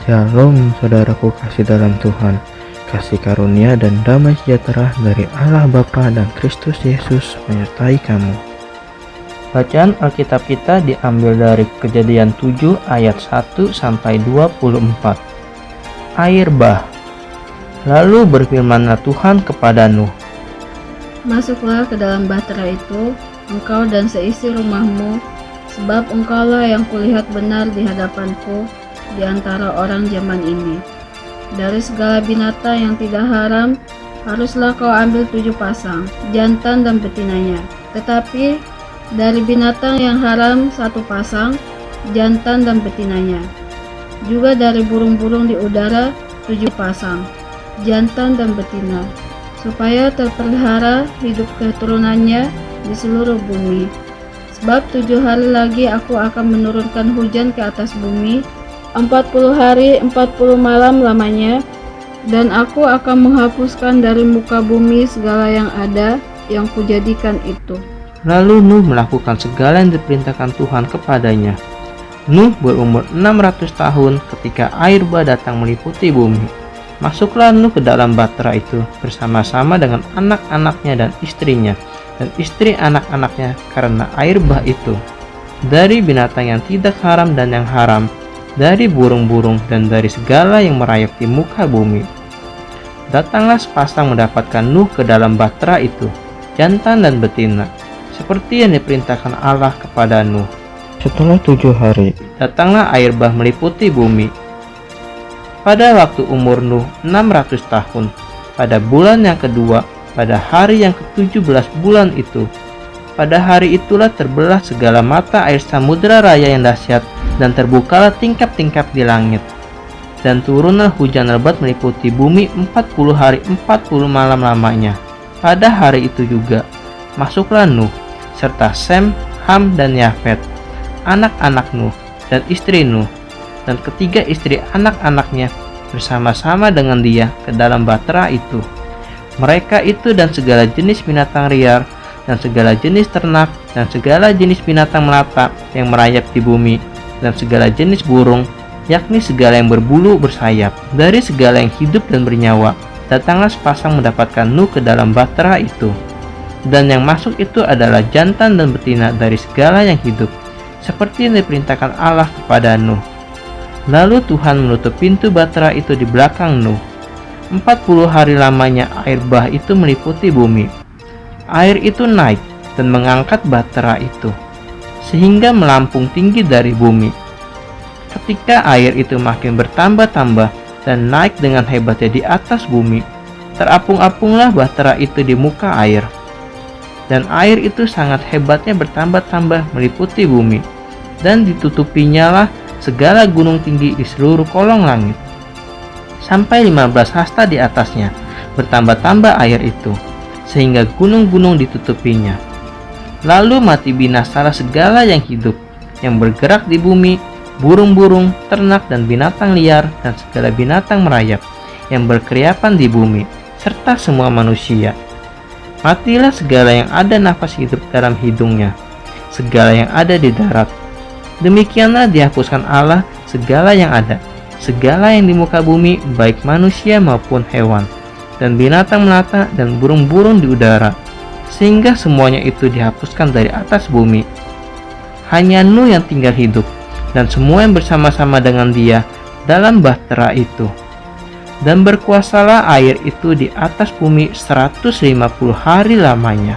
Shalom saudaraku kasih dalam Tuhan, kasih karunia dan damai sejahtera dari Allah Bapa dan Kristus Yesus menyertai kamu. Bacaan Alkitab kita diambil dari Kejadian 7 ayat 1 sampai 24. Air bah. Lalu berfirmanlah Tuhan kepada Nuh, Masuklah ke dalam bahtera itu, engkau dan seisi rumahmu, sebab engkaulah yang kulihat benar di hadapanku di antara orang zaman ini. Dari segala binatang yang tidak haram, haruslah kau ambil 7 pasang, jantan dan betinanya. Tetapi dari binatang yang haram 1 pasang, jantan dan betinanya. Juga dari burung-burung di udara 7 pasang, jantan dan betina, supaya terpelihara hidup keturunannya di seluruh bumi. Sebab 7 hari lagi aku akan menurunkan hujan ke atas bumi, 40 hari 40 malam lamanya, dan aku akan menghapuskan dari muka bumi segala yang ada yang kujadikan itu. Lalu Nuh melakukan segala yang diperintahkan Tuhan kepadanya. Nuh berumur 600 tahun ketika air bah datang meliputi bumi. Masuklah Nuh ke dalam bahtera itu bersama-sama dengan anak-anaknya dan istrinya, dan istri anak-anaknya karena air bah itu. Dari binatang yang tidak haram dan yang haram, dari burung-burung dan dari segala yang merayap di muka bumi. Datanglah sepasang mendapatkan Nuh ke dalam bahtera itu, jantan dan betina, seperti yang diperintahkan Allah kepada Nuh. Setelah 7 hari, Datanglah air bah meliputi bumi. Pada waktu umur Nuh 600 tahun, pada bulan yang kedua, pada hari yang ke-17 bulan itu, pada hari itulah terbelah segala mata air samudera raya yang dahsyat, dan terbukalah tingkap-tingkap di langit. Dan turunlah hujan lebat meliputi bumi 40 hari 40 malam lamanya. Pada hari itu juga, masuklah Nuh, serta Sem, Ham, dan Yafet, anak-anak Nuh, dan istri Nuh, dan ketiga istri anak-anaknya, bersama-sama dengan dia ke dalam bahtera itu. Mereka itu dan segala jenis binatang liar, dan segala jenis ternak, dan segala jenis binatang melata yang merayap di bumi, dan segala jenis burung, yakni segala yang berbulu bersayap, dari segala yang hidup dan bernyawa. Datanglah sepasang mendapatkan Nuh ke dalam bahtera itu. Dan yang masuk itu adalah jantan dan betina dari segala yang hidup, seperti yang diperintahkan Allah kepada Nuh. Lalu Tuhan menutup pintu bahtera itu di belakang Nuh. 40 hari lamanya air bah itu meliputi bumi. Air itu naik dan mengangkat bahtera itu, sehingga melampung tinggi dari bumi. Ketika air itu makin bertambah-tambah dan naik dengan hebatnya di atas bumi, terapung-apunglah bahtera itu di muka air. Dan air itu sangat hebatnya bertambah-tambah meliputi bumi, dan ditutupinya lah segala gunung tinggi di seluruh kolong langit. Sampai 15 hasta di atasnya bertambah-tambah air itu, sehingga gunung-gunung ditutupinya. Lalu mati binasalah segala yang hidup, yang bergerak di bumi, burung-burung, ternak dan binatang liar, dan segala binatang merayap, yang berkeriapan di bumi, serta semua manusia. Matilah segala yang ada nafas hidup dalam hidungnya, segala yang ada di darat. Demikianlah dihapuskan Allah segala yang ada, segala yang di muka bumi, baik manusia maupun hewan, dan binatang melata dan burung-burung di udara, sehingga semuanya itu dihapuskan dari atas bumi. Hanya Nuh yang tinggal hidup, dan semua yang bersama-sama dengan dia dalam bahtera itu. Dan berkuasalah air itu di atas bumi 150 hari lamanya.